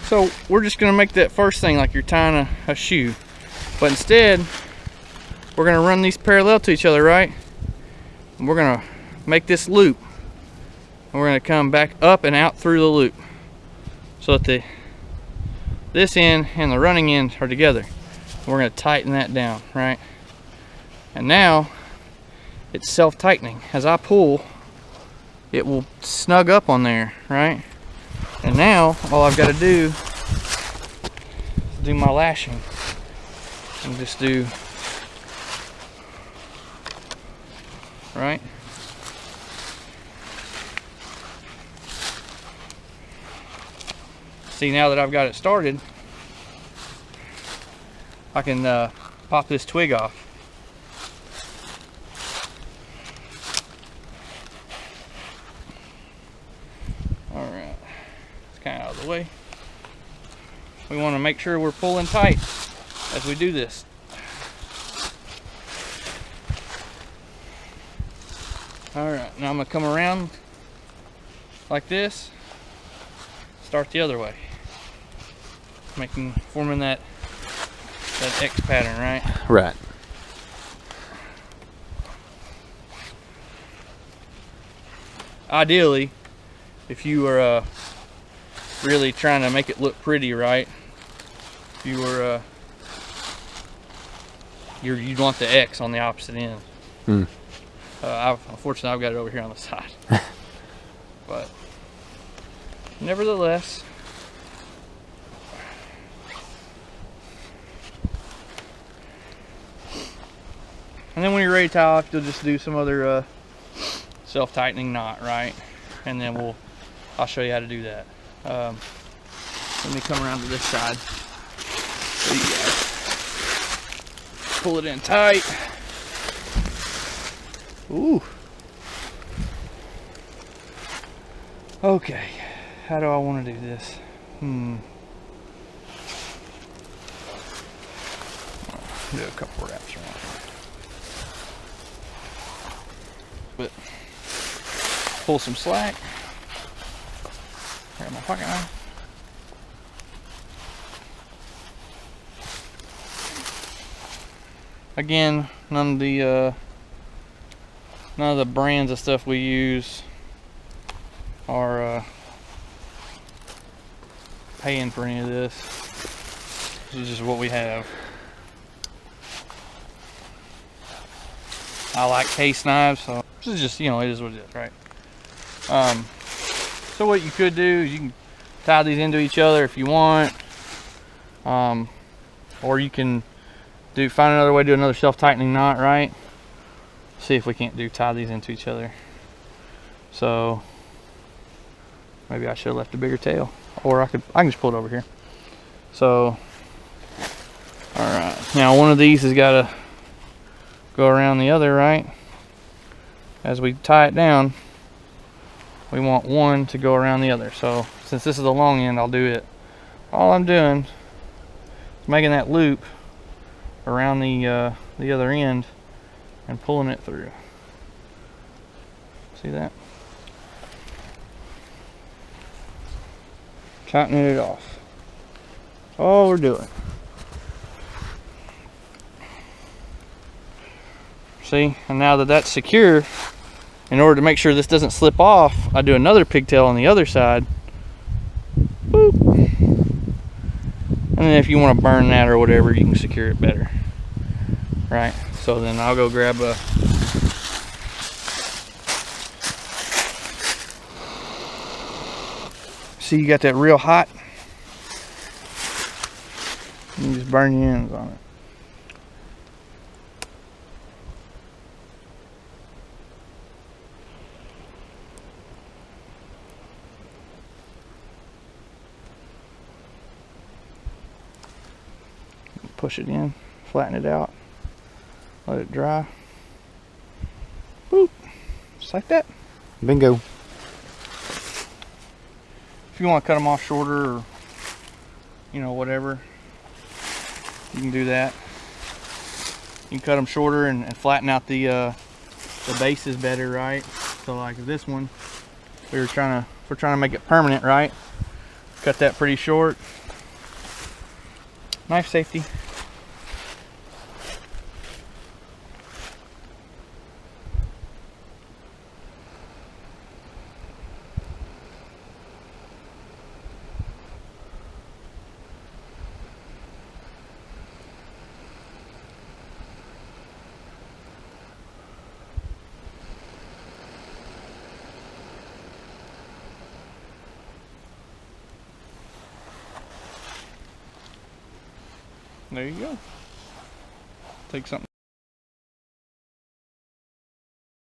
So we're just gonna make that first thing like you're tying a shoe, but instead we're gonna run these parallel to each other, right? And we're gonna make this loop, and we're gonna come back up and out through the loop so that this end and the running end are together. We're gonna tighten that down, right? And now it's self-tightening. As I pull, it will snug up on there, right? And now all I've got to do is do my lashing and just do, right? See, now that I've got it started, I can pop this twig off. Alright, it's kind of out of the way. We want to make sure we're pulling tight as we do this. Alright, now I'm going to come around like this, start the other way, forming that X pattern, right? Right. Ideally, if you are really trying to make it look pretty, right? If you were you'd want the X on the opposite end. Unfortunately, I've got it over here on the side. But nevertheless, and then when you're ready to tie off, you'll just do some other self-tightening knot, right? And then I'll show you how to do that. Let me come around to this side. So you guys pull it in tight. Ooh. Okay, how do I want to do this? Do a couple wraps around. But pull some slack. Grab my pocket knife. Again, none of the brands of stuff we use are paying for any of this. This is just what we have. I like case knives, so this is just, it is what it is, right? So what you could do is you can tie these into each other if you want, or you can find another way to do another self-tightening knot, right? See if we can't tie these into each other. So maybe I should have left a bigger tail, or I can just pull it over here. So, all right, now one of these has got to go around the other, right? As we tie it down, we want one to go around the other. So since this is the long end, I'll do it. All I'm doing is making that loop around the other end and pulling it through. See that? Tightening it off. That's all we're doing. See, and now that that's secure, in order to make sure this doesn't slip off, I do another pigtail on the other side. Boop. And then if you want to burn that or whatever, you can secure it better. Right? So then I'll go grab a see, you got that real hot. You just burn your ends on it. Push it in, flatten it out, let it dry. Boop. Just like that. Bingo. If you want to cut them off shorter, or whatever, you can do that. You can cut them shorter and flatten out the bases better, right? So like this one, we're trying to make it permanent, right? Cut that pretty short. Knife safety. There you go. Take something